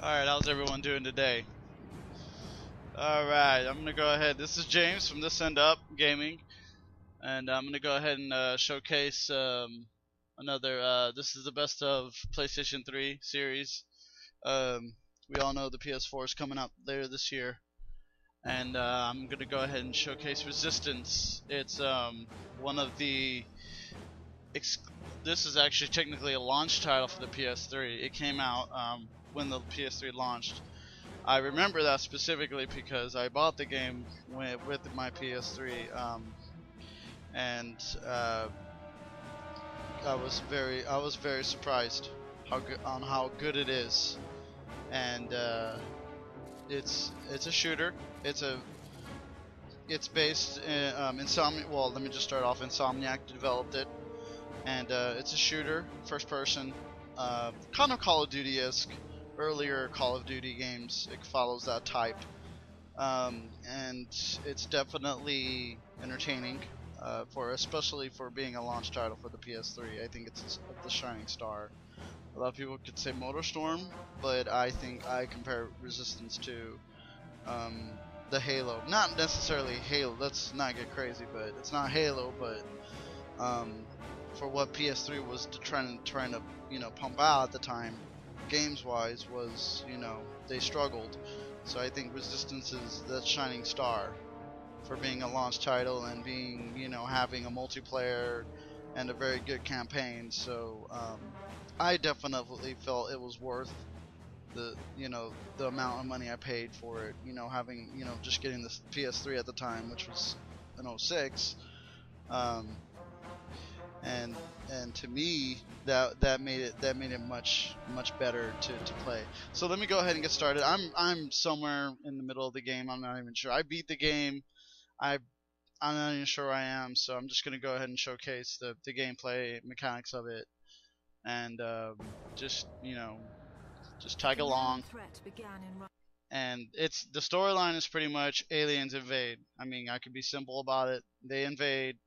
Alright, how's everyone doing today? Alright, I'm gonna go ahead. This is James from This End Up Gaming, and I'm gonna go ahead and showcase another. This is the best of PlayStation 3 series. We all know the PS4 is coming up later this year, and I'm gonna go ahead and showcase Resistance. It's one of the. This is actually technically a launch title for the PS3. It came out when the PS3 launched. I remember that specifically because I bought the game with my PS3, and I was very surprised how good it is, and it's a shooter. It's based in Insomniac. Well, let me just start off. Insomniac developed it, and it's a shooter, first person, kind of Call of Duty-esque. Earlier Call of Duty games, it follows that type, and it's definitely entertaining, especially for being a launch title for the PS3. I think it's the shining star. A lot of people could say MotorStorm, but I think I compare Resistance to the Halo. Not necessarily Halo. Let's not get crazy, but it's not Halo, but for what PS3 was trying to pump out at the time, games wise, was they struggled. So I think Resistance is the shining star for being a launch title and being having a multiplayer and a very good campaign. So I definitely felt it was worth the the amount of money I paid for it, having just getting this PS3 at the time, which was an '06. And to me, that made it much better to play. So let me go ahead and get started. I'm somewhere in the middle of the game. I'm not even sure. I beat the game. I'm not even sure where I am. So I'm just gonna go ahead and showcase the gameplay mechanics of it, and just tag along. And the storyline is pretty much aliens invade. I mean, I could be simple about it. They invade.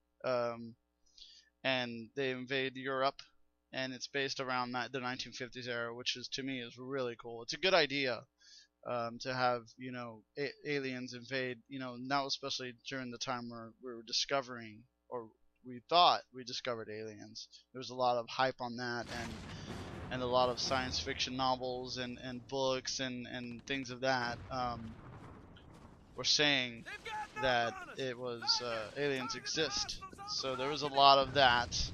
And they invade Europe, and it's based around the 1950s era, which is, to me, is really cool. It's a good idea to have aliens invade, now especially during the time where we were discovering, or we thought we discovered aliens. There was a lot of hype on that, and a lot of science fiction novels and books and things of that were saying that it was aliens exist. So there was a lot of that,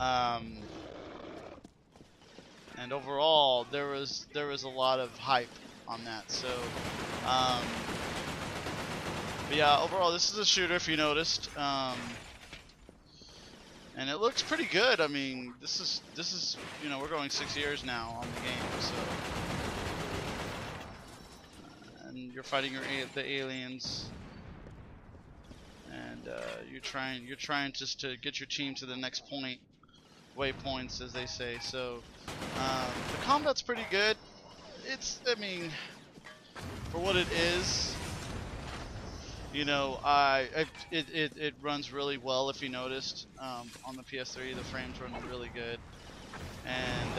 and overall there was a lot of hype on that. So, but yeah, overall this is a shooter, if you noticed, and it looks pretty good. I mean, this is we're going 6 years now on the game, so. And you're fighting the aliens, and you're trying just to get your team to the next waypoints, as they say. So the combat's pretty good. I mean, for what it is, it runs really well. If you noticed, on the PS3, the frames run really good, and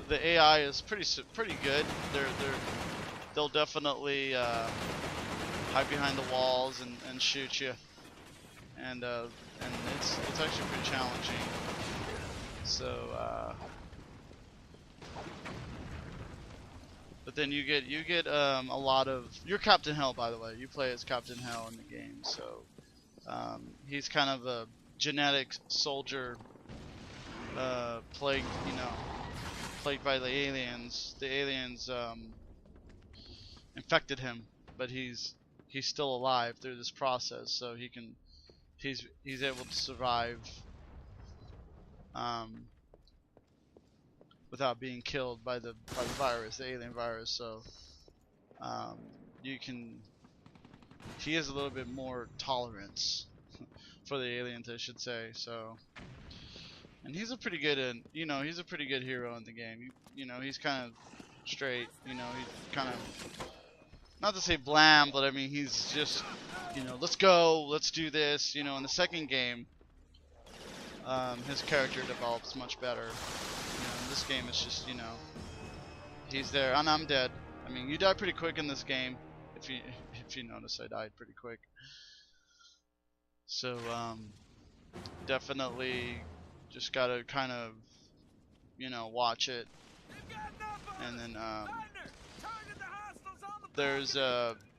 the AI is pretty good. They'll definitely hide behind the walls and shoot you, and it's actually pretty challenging. So, but then you get a lot of. You're Captain Hell, by the way. You play as Captain Hell in the game, so he's kind of a genetic soldier, plagued by the aliens. The aliens infected him, but he's still alive through this process, so he's able to survive without being killed by the virus, the alien virus. So he has a little bit more tolerance for the aliens, I should say. So, and he's a pretty good he's a pretty good hero in the game. He's kind of straight. He's kind of, not to say bland, but I mean, he's just, let's go, let's do this. In the second game, his character develops much better. In this game, it's just, he's there, and I'm dead. I mean, you die pretty quick in this game. If you notice, I died pretty quick. So definitely just gotta kind of, you know, watch it. And then there's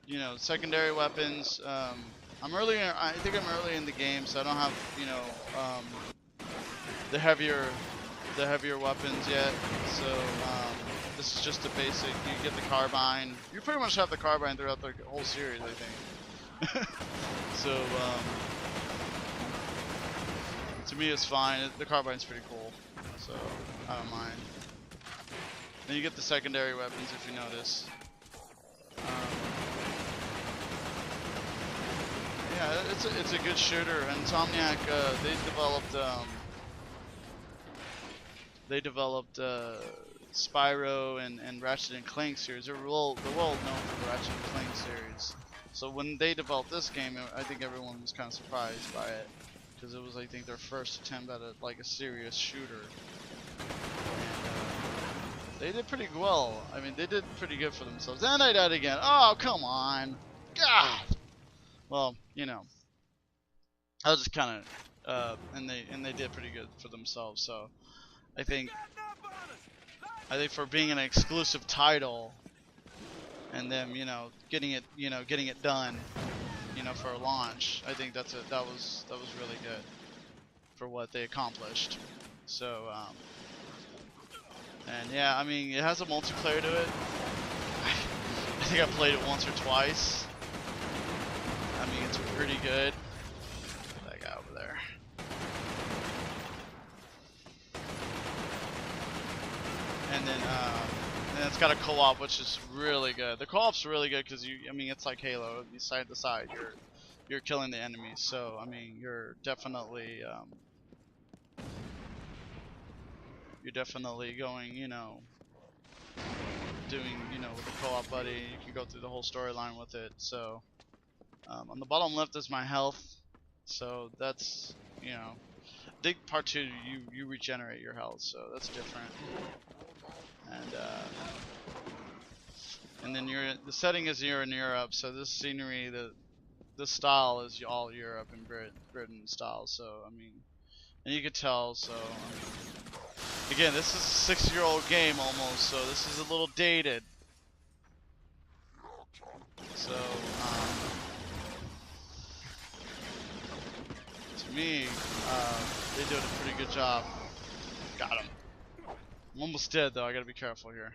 you know, secondary weapons. I'm early. I think I'm early in the game, so I don't have, you know, the heavier weapons yet. So this is just a basic. You get the carbine. You pretty much have the carbine throughout the whole series, I think. So to me, it's fine. The carbine's pretty cool, so I don't mind. Then you get the secondary weapons if you notice. Yeah, it's a good shooter. Insomniac, they developed Spyro and Ratchet and Clank series. They're well known for the Ratchet and Clank series. So when they developed this game, I think everyone was kind of surprised by it, because it was, I think, their first attempt at a serious shooter. And they did pretty well. I mean, they did pretty good for themselves. And I died again. Oh, come on. God. Well, you know, I was just kind of, and they did pretty good for themselves. So I think for being an exclusive title, and then, you know, getting it done, you know, for a launch, I think that was really good for what they accomplished. So and yeah, I mean, it has a multiplayer to it. I think I played it once or twice. I mean, it's pretty good. That guy over there. And then it's got a co-op, which is really good. The co-op's really good because I mean, it's like Halo. You side to side, you're killing the enemies. So I mean, you're definitely going, you know, doing, you know, with a co-op buddy. You can go through the whole storyline with it. So on the bottom left is my health. So that's, you know, big part 2. You regenerate your health, so that's different. And then the setting is you're in Europe, so this scenery, the style is all Europe and Britain style. So I mean, and you could tell. So I mean, again, this is a 6-year-old game almost, so this is a little dated. So to me, they did a pretty good job. Got him. I'm almost dead though. I gotta be careful here.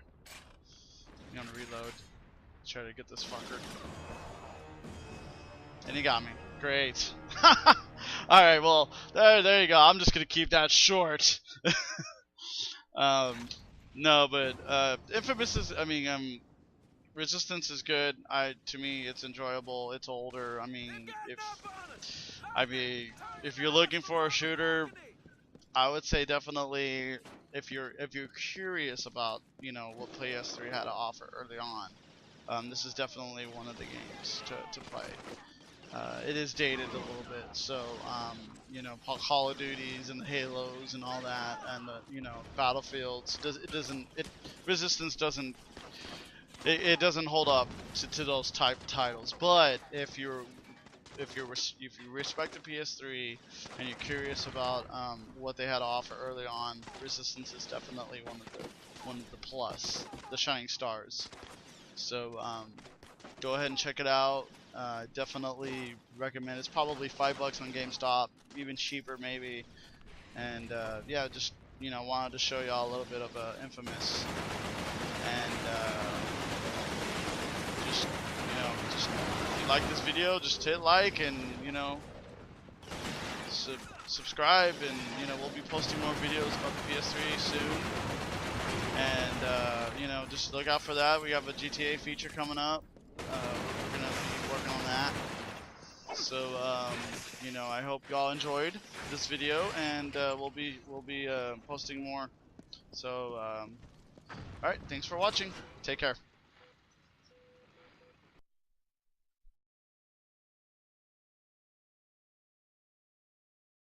I'm gonna reload. Try to get this fucker. And he got me. Great. Alright, well, there you go. I'm just gonna keep that short. No, but Infamous is, I mean, Resistance is good. To me, it's enjoyable. It's older. I mean, if you're looking for a shooter, I would say definitely, if you're curious about, you know, what PS3 had to offer early on, this is definitely one of the games to play. It is dated a little bit, so you know, Call of Duties and the Halos and all that, and the, you know, Battlefields. Resistance doesn't. It doesn't hold up to those type of titles. But if you respect the PS3 and you're curious about what they had to offer early on, Resistance is definitely one of the shining stars. So go ahead and check it out. Definitely recommend. It's probably $5 on GameStop, even cheaper maybe. And yeah, just, you know, wanted to show y'all a little bit of Infamous. And just, you know, if you like this video, just hit like, and, you know, subscribe, and, you know, we'll be posting more videos about the PS3 soon. And you know, just look out for that. We have a GTA feature coming up. We're gonna be working on that. So you know, I hope y'all enjoyed this video, and we'll be posting more. So all right, thanks for watching. Take care.